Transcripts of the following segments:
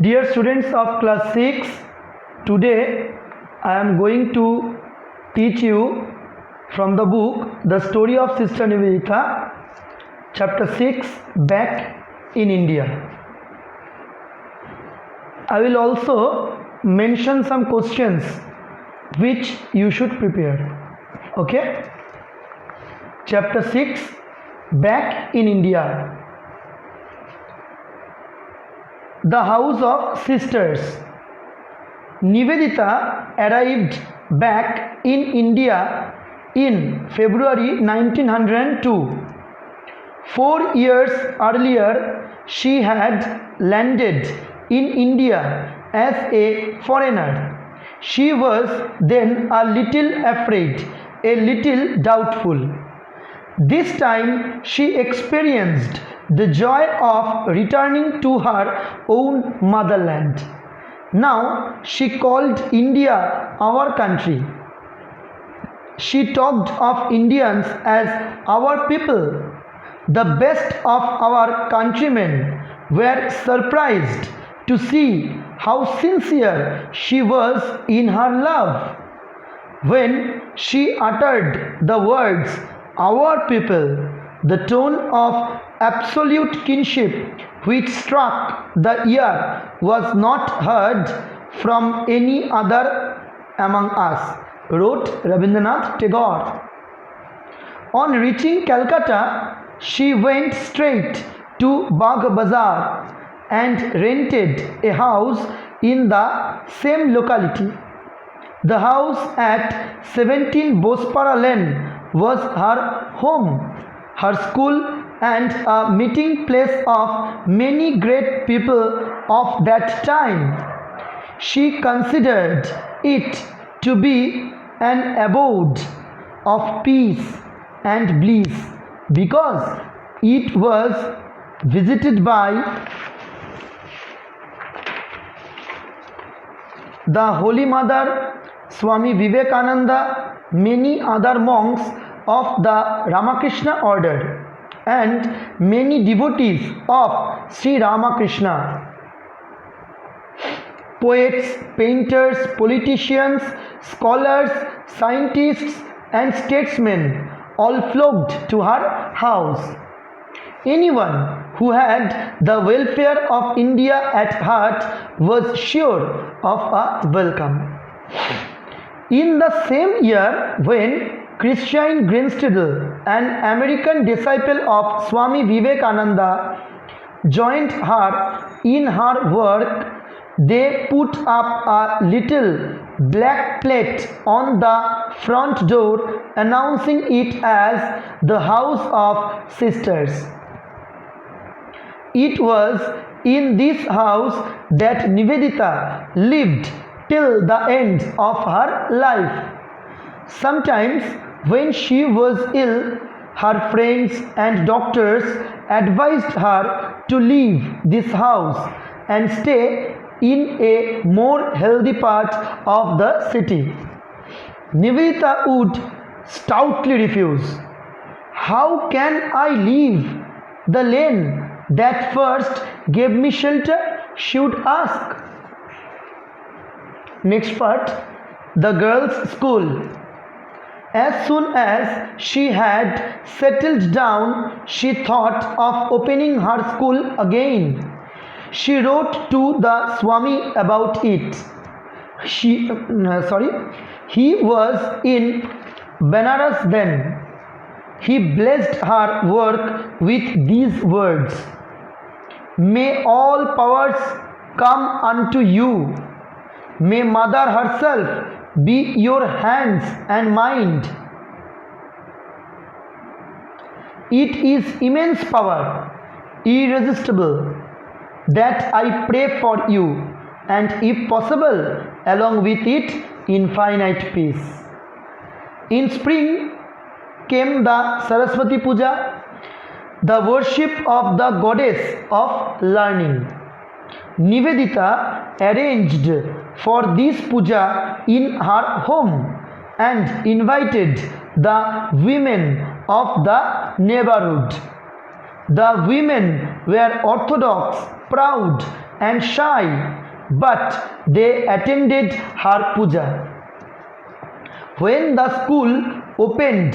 Dear students of class 6, today I am going to teach you from the book The Story of Sister Nivedita, chapter 6, Back in India. I will also mention some questions which you should prepare. Okay? Chapter 6, Back in India. The House of Sisters. Nivedita arrived back in India in February 1902. 4 years earlier, she had landed in India as a foreigner. She was then a little afraid, a little doubtful. This time she experienced the joy of returning to her own motherland. Now she called India our country. She talked of Indians as our people. The best of our countrymen were surprised to see how sincere she was in her love. When she uttered the words, our people, the tone of absolute kinship which struck the ear was not heard from any other among us, wrote Rabindranath Tagore. On reaching Calcutta, she went straight to Bagh Bazar and rented a house in the same locality. The house at 17 Bospara Lane was her home, her school, and a meeting place of many great people of that time. She considered it to be an abode of peace and bliss because it was visited by the Holy Mother, Swami Vivekananda, many other monks of the Ramakrishna order, and many devotees of Sri Ramakrishna. Poets, painters, politicians, scholars, scientists, and statesmen all flocked to her house. Anyone who had the welfare of India at heart was sure of a welcome. In the same year, when Christine Greenstidel, an American disciple of Swami Vivekananda, joined her in her work, they put up a little black plate on the front door announcing it as the House of Sisters. It was in this house that Nivedita lived till the end of her life. Sometimes when she was ill, her friends and doctors advised her to leave this house and stay in a more healthy part of the city. Nivedita would stoutly refuse. How can I leave the lane that first gave me shelter? She would ask. Next part, the girls' school. As soon as she had settled down, she thought of opening her school again. She wrote to the Swami about it. He was in Benares then. He blessed her work with these words: May all powers come unto you. May Mother herself be your hands and mind. It is immense power, irresistible, that I pray for you, and if possible, along with it, infinite peace. In spring came the Saraswati Puja, the worship of the goddess of learning. Nivedita arranged for this puja in her home and invited the women of the neighborhood. The women were orthodox, proud, and shy, but they attended her puja. When the school opened,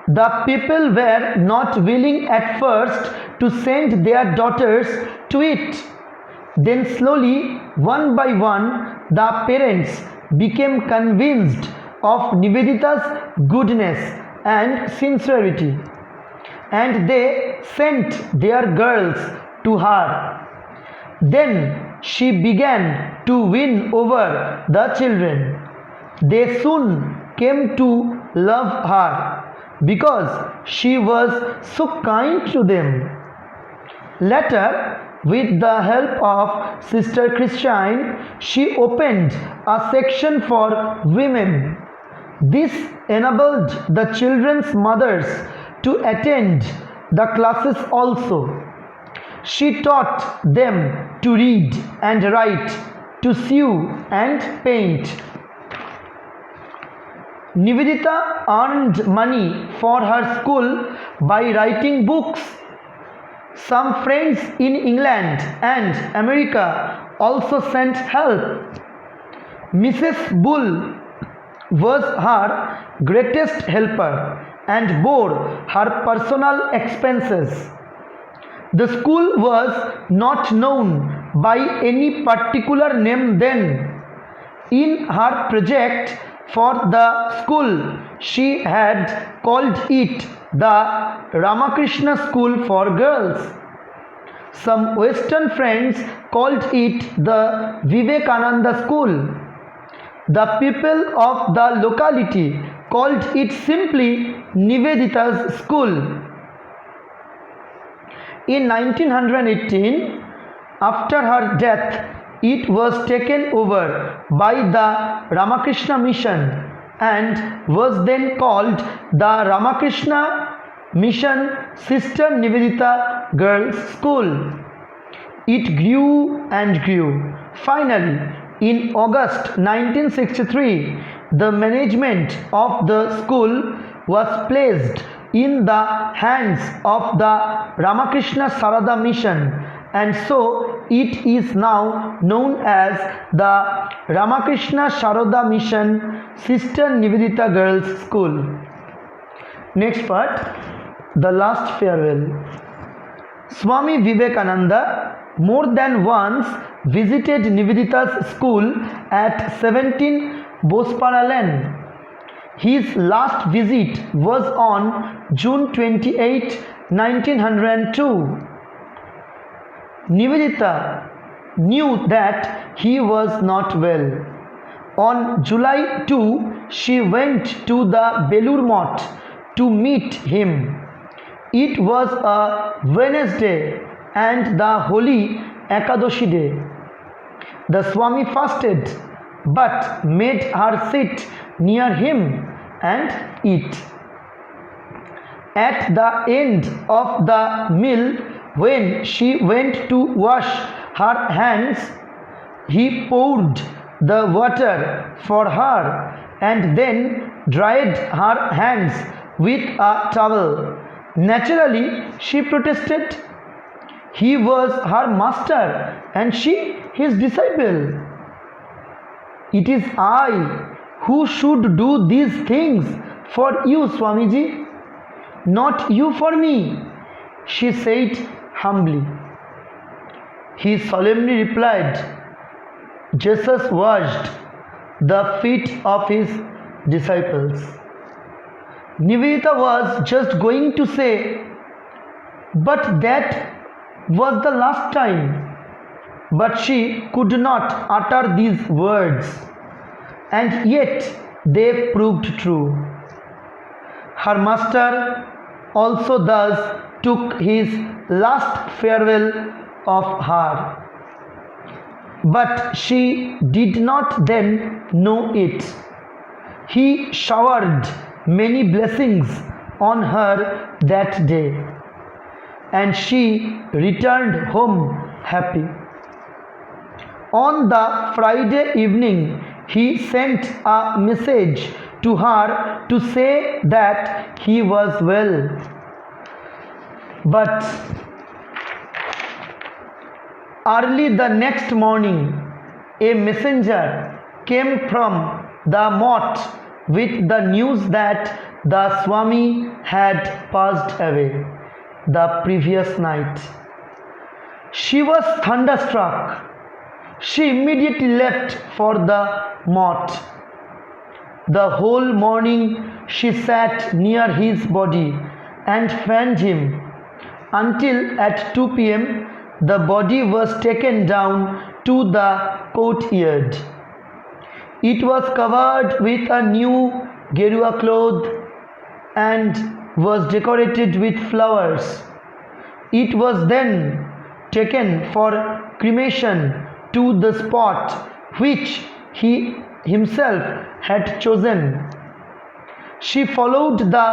the people were not willing at first to send their daughters to it. Then slowly, one by one, the parents became convinced of Nivedita's goodness and sincerity, and they sent their girls to her. Then she began to win over the children. They soon came to love her because she was so kind to them. Later, with the help of Sister Christine, she opened a section for women. This enabled the children's mothers to attend the classes also. She taught them to read and write, to sew and paint. Nivedita earned money for her school by writing books. Some friends in England and America also sent help. Mrs. Bull was her greatest helper and bore her personal expenses. The school was not known by any particular name then. In her project for the school, she had called it the Ramakrishna School for Girls. Some Western friends called it the Vivekananda School. The people of the locality called it simply Nivedita's School. In 1918, after her death, it was taken over by the Ramakrishna Mission and was then called the Ramakrishna Mission Sister Nivedita Girls School. It grew and grew. Finally, in August 1963, the management of the school was placed in the hands of the Ramakrishna Sarada Mission, and so it is now known as the Ramakrishna Sarada Mission Sister Nivedita Girls School. Next part, the last farewell. Swami Vivekananda more than once visited Nivedita's school at 17 Bospara Lane. His last visit was on June 28, 1902. Nivedita knew that he was not well. On July 2, she went to the Belur Math to meet him. It was a Wednesday and the holy Ekadashi day. The Swami fasted but made her sit near him and eat. At the end of the meal, when she went to wash her hands, he poured the water for her and then dried her hands with a towel. Naturally, she protested. He was her master and she his disciple. It is I who should do these things for you, Swamiji, not you for me, she said humbly. He solemnly replied, Jesus washed the feet of his disciples. Nivedita was just going to say, but that was the last time. But she could not utter these words, and yet they proved true. Her master also thus took his last farewell of her. But she did not then know it. He showered many blessings on her that day, and she returned home happy. On the Friday evening, he sent a message to her to say that he was well. But Early the next morning, a messenger came from the motte with the news that the Swami had passed away the previous night. She was thunderstruck. She immediately left for the motte. The whole morning she sat near his body and fanned him until at 2 p.m. the body was taken down to the courtyard. It was covered with a new Gerua cloth and was decorated with flowers. It was then taken for cremation to the spot which he himself had chosen. She followed the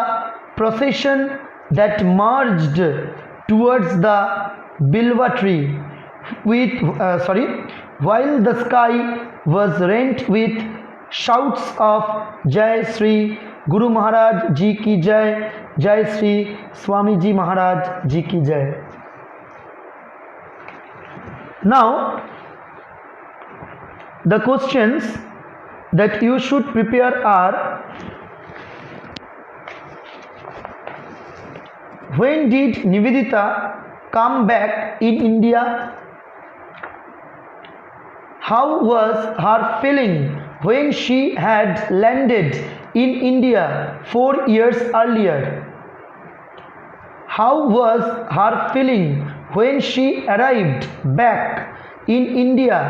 procession that marched towards the Bilva tree while the sky was rent with shouts of Jai Sri Guru Maharaj Ji Ki Jai, Jai Sri Swami Ji Maharaj Ji Ki Jai. Now, the questions that you should prepare are: when did Nivedita come back in India? How was her feeling when she had landed in India 4 years earlier? How was her feeling when she arrived back in India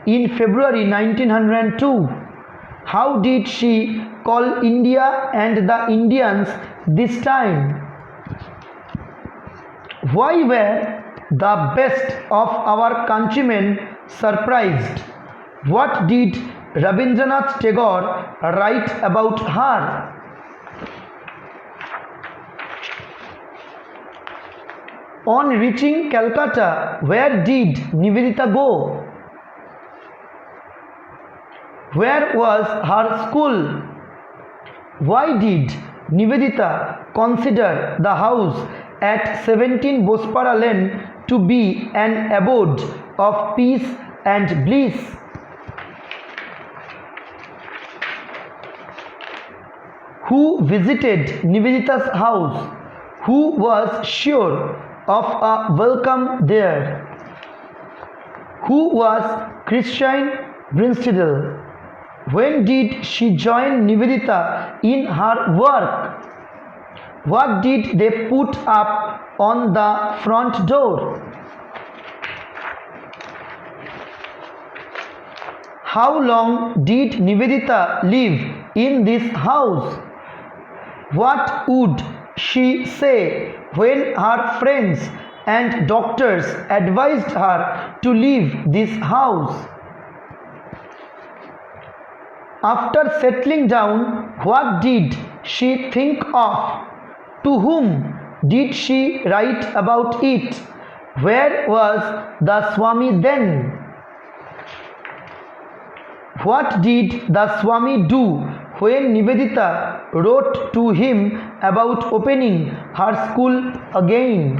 in February 1902? How did she call India and the Indians this time? Why were the best of our countrymen surprised? What did Rabindranath Tagore write about her? On reaching Calcutta, where did Nivedita go? Where was her school? Why did Nivedita consider the house at 17 Bospara Lane to be an abode of peace and bliss? Who visited Nivedita's house? Who was sure of a welcome there? Who was Christine Brinstidel? When did she join Nivedita in her work? What did they put up on the front door? How long did Nivedita live in this house? What would she say when her friends and doctors advised her to leave this house? After settling down, what did she think of? To whom did she write about it? Where was the Swami then? What did the Swami do when Nivedita wrote to him about opening her school again?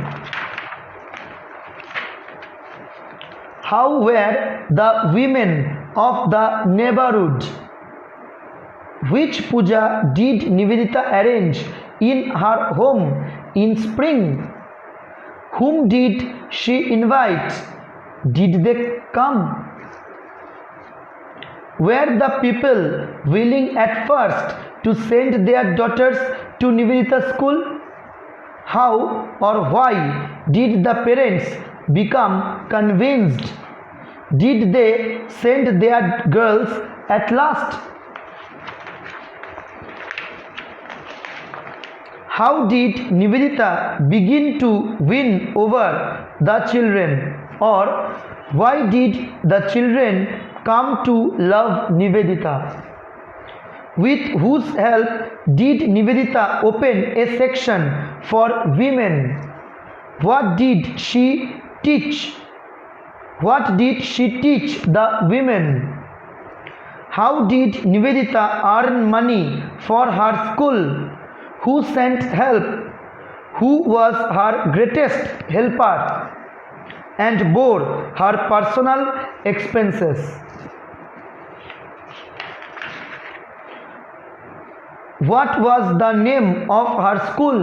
How were the women of the neighborhood? Which puja did Nivedita arrange in her home in spring? Whom did she invite? Did they come? Were the people willing at first to send their daughters to Nivedita school? How or why did the parents become convinced? Did they send their girls at last? How did Nivedita begin to win over the children? Or why did the children come to love Nivedita? With whose help did Nivedita open a section for women? What did she teach? What did she teach the women? How did Nivedita earn money for her school? Who sent help? Who was her greatest helper? and bore her personal expenses. What was the name of her school?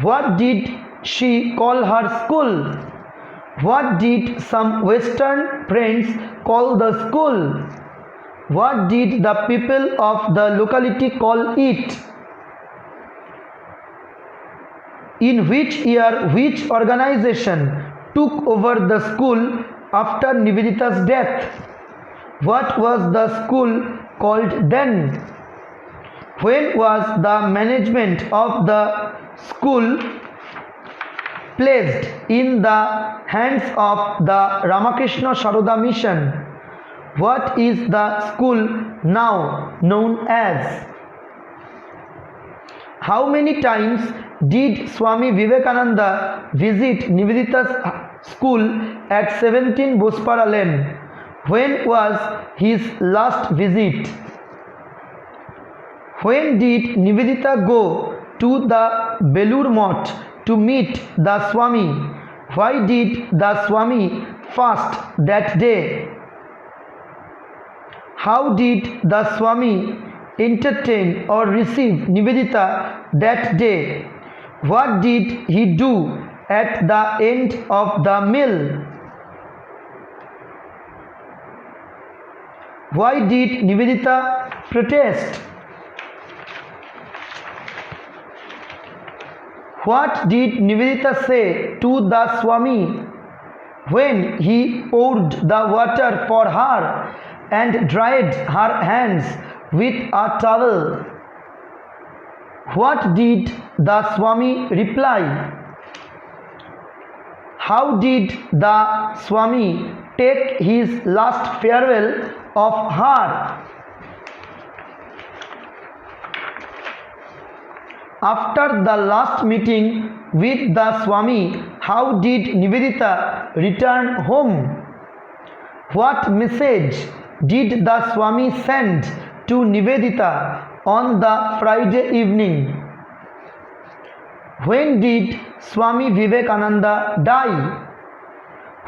What did she call her school? What did some Western friends call the school? What did the people of the locality call it? In which year which organization took over the school after Nivedita's death? What was the school called then? When was the management of the school placed in the hands of the Ramakrishna Saroda Mission? What is the school now known as? How many times did Swami Vivekananda visit Nivedita's school at 17 Bospara Lane? When was his last visit? When did Nivedita go to the Belur Math to meet the Swami? Why did the Swami fast that day? How did the Swami entertain or receive Nivedita that day? What did he do at the end of the meal? Why did Nivedita protest? What did Nivedita say to the Swami when he poured the water for her and dried her hands with a towel? What did the Swami reply? How did the Swami take his last farewell of her? After the last meeting with the Swami, how did Nivedita return home? What message did the Swami send to Nivedita on the Friday evening? When did Swami Vivekananda die?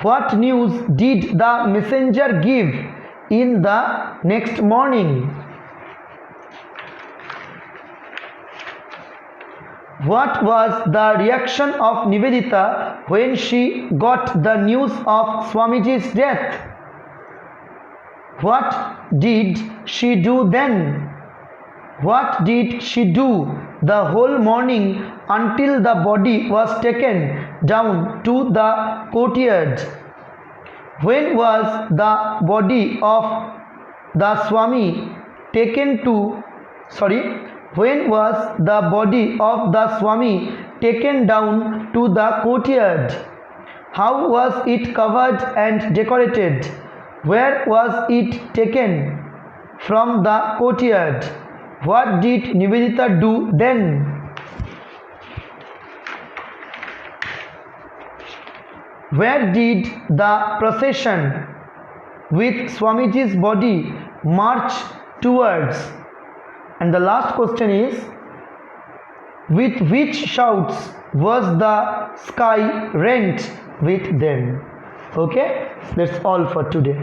What news did the messenger give in the next morning? What was the reaction of Nivedita when she got the news of Swamiji's death? What did she do then? What did she do the whole morning until the body was taken down to the courtyard? When was the body of the Swami when was the body of the Swami taken down to the courtyard? How was it covered and decorated? Where was it taken from the courtyard? What did Nivedita do then? Where did the procession with Swamiji's body march towards? And the last question is, with which shouts was the sky rent with them? Okay, that's all for today.